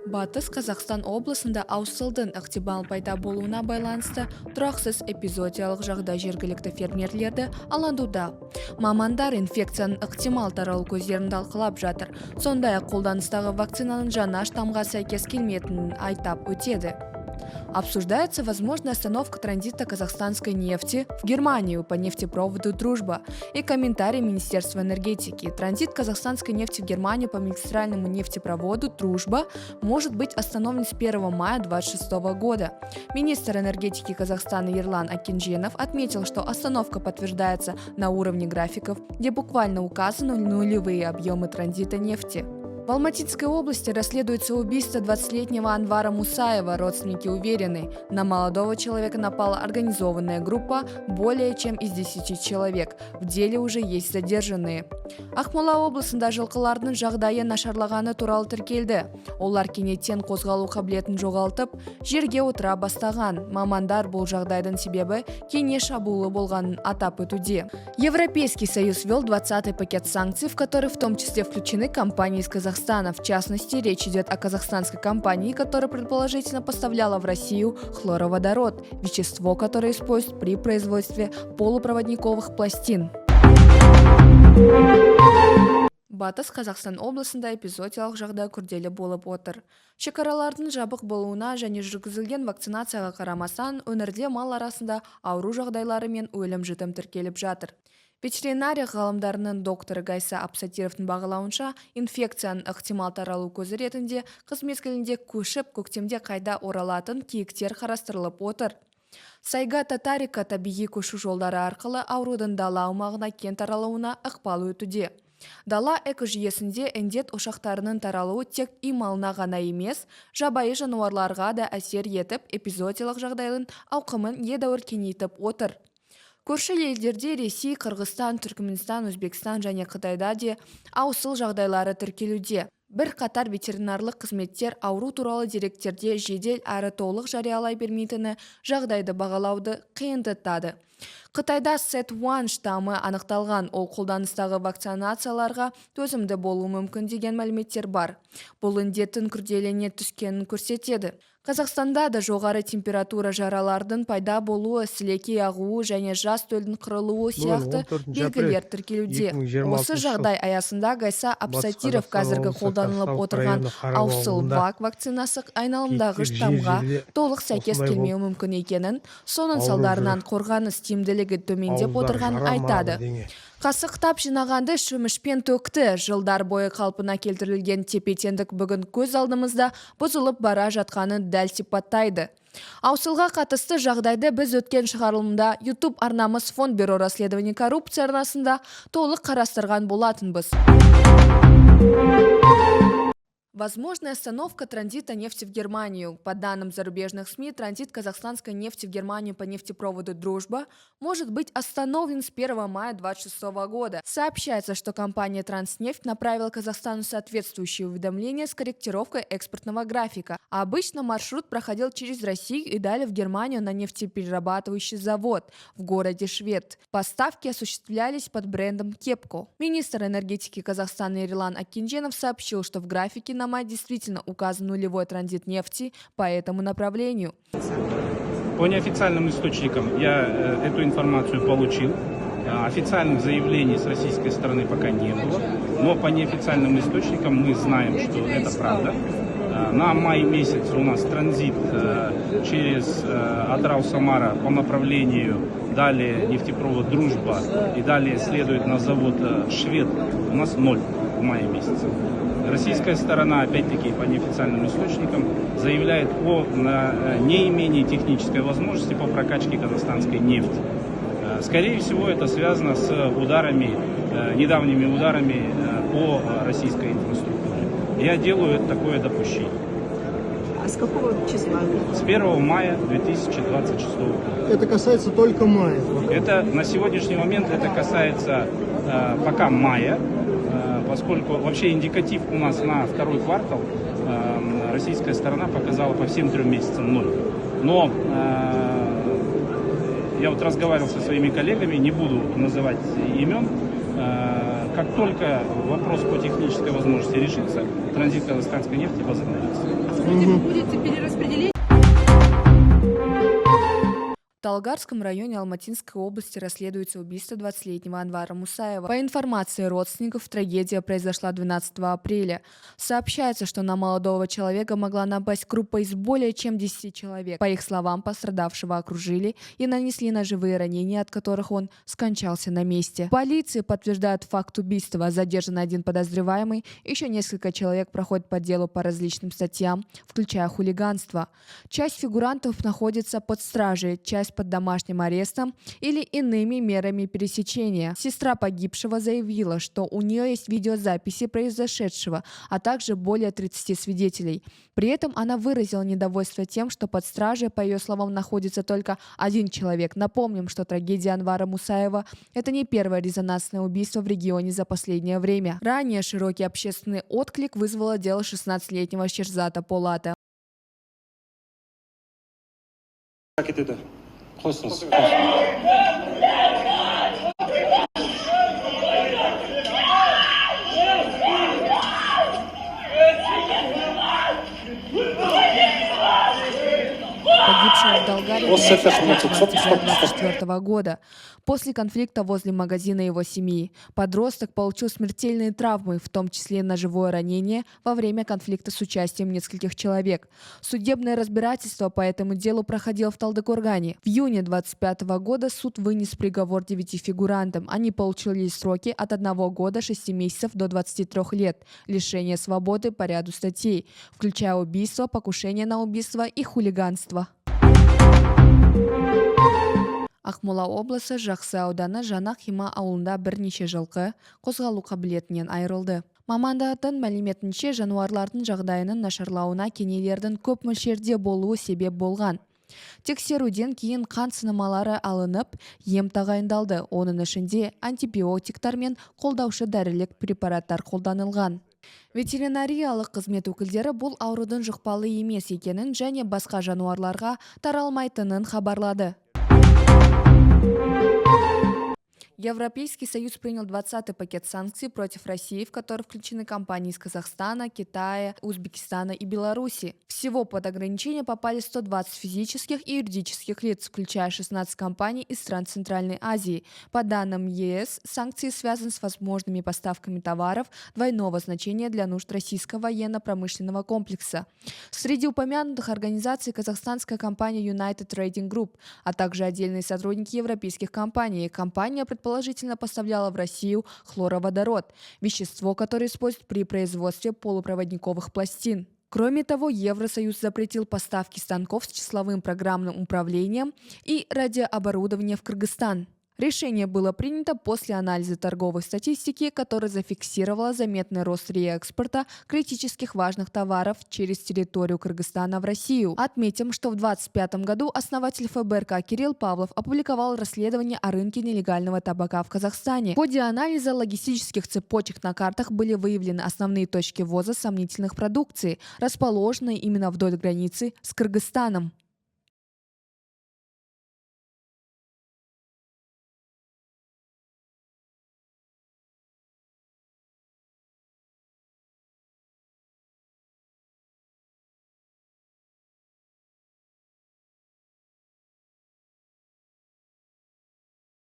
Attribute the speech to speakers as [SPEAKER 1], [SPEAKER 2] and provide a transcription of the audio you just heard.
[SPEAKER 1] Батыс Қазақстан облысында аусылдың ықтимал пайда болуына байланысты тұрақсыз эпизодиялық жағдай жергілікті фермерлерді алаңдауда. Мамандар инфекцияның ықтимал таралу көздерін талқылап жатыр. Сондай-ақ қолданыстағы вакцинаның жаңа штамға сәйкес келмейтінін айтап өтеді. Обсуждается возможная остановка транзита казахстанской нефти в Германию по нефтепроводу «Дружба» и комментарий Министерства энергетики. Транзит казахстанской нефти в Германию по магистральному нефтепроводу «Дружба» может быть остановлен с 1 мая 2026 года. Министр энергетики Казахстана Ерлан Акинженов отметил, что остановка подтверждается на уровне графиков, где буквально указаны нулевые объемы транзита нефти. В Алматинской области расследуется убийство 20-летнего Анвара Мусаева. Родственники уверены, на молодого человека напала организованная группа более чем из 10 человек. В деле уже есть задержанные. Ақмола облысында жылқылардың жағдайы нашарлағаны туралы тіркелді. Олар кенеттен қозғалу қабілетін жоғалтып, жерге отыра бастаған. Мамандар бұл жағдайдың себебі кене шабуылы болғанын атап өтуде. Европейский Союз ввел 20-й пакет санкций, в который в том числе включены компании из Казахстана. В частности, речь идет о казахстанской компании, которая предположительно поставляла в Россию хлороводород, вещество, которое используют при производстве полупроводниковых пластин. Батыс Қазақстан облысында эпизодиялық жағдай күрделі болып отыр. Шекаралардың жабық болуына және жүргізілген вакцинацияға қарамастан, өңірде мал арасында ауру жағдайлары мен өлім-жітім тіркеліп жатыр. Ветеринария ғалымдарының докторы Гайса Абсатировтың бағалауынша, инфекцияның ықтимал таралу көзі ретінде қыс мезгілінде көшіп, көктемде қайда оралатын киіктер қарастырылып отыр. Сайга татарика табиғи көшу жолдары арқылы аурудың дала аумағына кең таралуына ықпал өтуде. Дала экожүйесінде індет ошақтарының таралуы тек үй малына ғана емес, жабайы жануарларға да әсер етіп, эпизодиялық жағдайдың ауқымын едәуір кеңейтіп отыр. Көрші елдерде Ресей, Қырғызстан, Түркменстан, Өзбекстан және Қытайда де аусыл жағдайлары тіркелуде. Бір қатар ветеринарлық қызметтер ауру туралы деректерде жедел әрі толық жариялай бермейтіні жағдайды бағалауды қиындатады. Қытайда SET1 штамы анықталған, ол қолданыстағы вакцинацияларға төзімді болуы мүмкін деген мәліметтер бар. Бұл індеттің күрделене түскенін көрсетеді. Қазақстанда да жоғары температура, жаралардың пайда болуы, сілекей ағуы және жас төлдің қырылуы сияқты белгілер тіркелуде. Осы жағдай аясында Гайса Абсатиров қазіргі қолданылып отырған аусыл вакцинасы айналымдағы штамға толық сәйкес келмеуі мүмкін екенін, соның салдарынан қорғаныс тиімділігі төмендеп отырғанын айтады. Қасық тап жинағанды шөмішпен төкті. Жылдар бойы қалпына келтірілген тепе-теңдік бүгін көз алдымызда бұзылып бара жатқаны дәл сипаттайды. Аусылға қатысты жағдайды біз өткен шығарылымда YouTube арнамыз Фонд бюро расследования коррупции арнасында толық қарастырған болатынбыз. Возможная остановка транзита нефти в Германию. По данным зарубежных СМИ, транзит казахстанской нефти в Германию по нефтепроводу «Дружба» может быть остановлен с 1 мая 2026 года. Сообщается, что компания «Транснефть» направила Казахстану соответствующее уведомление с корректировкой экспортного графика. А обычно маршрут проходил через Россию и далее в Германию на нефтеперерабатывающий завод в городе Швед. Поставки осуществлялись под брендом «Кепко». Министр энергетики Казахстана Ерлан Акинженов сообщил, что в графике на май действительно указан нулевой транзит нефти по этому направлению.
[SPEAKER 2] По неофициальным источникам я эту информацию получил. Официальных заявлений с российской стороны пока не было, но по неофициальным источникам мы знаем, что это правда. На май месяц у нас транзит через Атырау-Самара по направлению, далее нефтепровод «Дружба» и далее следует на завод «Швед». У нас 0 в мае месяце. Российская сторона, опять-таки, по неофициальным источникам, заявляет о неимении технической возможности по прокачке казахстанской нефти. Скорее всего, это связано с недавними ударами по российской инфраструктуре. Я делаю такое допущение.
[SPEAKER 3] А с какого числа?
[SPEAKER 2] С 1 мая 2026 года.
[SPEAKER 4] Это касается только мая?
[SPEAKER 2] Это на сегодняшний момент это касается пока мая. Поскольку вообще индикатив у нас на второй квартал, российская сторона показала по всем 3 месяцам 0. Но я вот разговаривал со своими коллегами, не буду называть имен, Как только вопрос по технической возможности решится, транзит казахстанской нефти возобновится.
[SPEAKER 3] Будете перераспределение?
[SPEAKER 1] В Талгарском районе Алматинской области расследуется убийство 20-летнего Анвара Мусаева. По информации родственников, трагедия произошла 12 апреля. Сообщается, что на молодого человека могла напасть группа из более чем 10 человек. По их словам, пострадавшего окружили и нанесли ножевые ранения, от которых он скончался на месте. Полиция подтверждает факт убийства. Задержан один подозреваемый. Еще несколько человек проходят по делу по различным статьям, включая хулиганство. Часть фигурантов находится под стражей, часть под домашним арестом или иными мерами пересечения. Сестра погибшего заявила, что у нее есть видеозаписи произошедшего, а также более 30 свидетелей. При этом она выразила недовольство тем, что под стражей, по ее словам, находится только один человек. Напомним, что трагедия Анвара Мусаева – это не первое резонансное убийство в регионе за последнее время. Ранее широкий общественный отклик вызвало дело 16-летнего Шерзата Полата. Погибшего в Долгаре 2024 года после конфликта возле магазина его семьи. Подросток получил смертельные травмы, в том числе ножевое ранение во время конфликта с участием нескольких человек. Судебное разбирательство по этому делу проходило в Талдыкоргане. В июне 2025 года суд вынес приговор 9 фигурантам. Они получили сроки от 1 года 6 месяцев до 23 лет лишения свободы по ряду статей, включая убийство, покушение на убийство и хулиганство. Ақмола облысы Жақсы ауданы Жанақ Хима ауылында бірнеше жылқы қозғалу қабілетінен айырылды. Мамандардың мәліметінше, жануарлардың жағдайының нашарлауына кенелердің көп мөлшерде болуы себеп болған. Тексеруден кейін қан сынамалары алынып, ем тағайындалды. Оның ішінде антибиотиктар мен қолдаушы дәрілік препараттар қолданылған. Ветеринариялық қызмет өкілдері бұл аурудың жұқпалы емес екенін және басқа жануарларға таралмайтынын хабарлады. Европейский Союз принял 20-й пакет санкций против России, в который включены компании из Казахстана, Китая, Узбекистана и Беларуси. Всего под ограничения попали 120 физических и юридических лиц, включая 16 компаний из стран Центральной Азии. По данным ЕС, санкции связаны с возможными поставками товаров двойного значения для нужд российского военно-промышленного комплекса. Среди упомянутых организаций казахстанская компания United Trading Group, а также отдельные сотрудники европейских компаний. Компания предположительно поставляла в Россию хлороводород, вещество, которое используют при производстве полупроводниковых пластин. Кроме того, Евросоюз запретил поставки станков с числовым программным управлением и радиооборудования в Кыргызстан. Решение было принято после анализа торговой статистики, которая зафиксировала заметный рост реэкспорта критических важных товаров через территорию Кыргызстана в Россию. Отметим, что в 2025 году основатель ФБРК Кирилл Павлов опубликовал расследование о рынке нелегального табака в Казахстане. В ходе анализа логистических цепочек на картах были выявлены основные точки ввоза сомнительных продукций, расположенные именно вдоль границы с Кыргызстаном.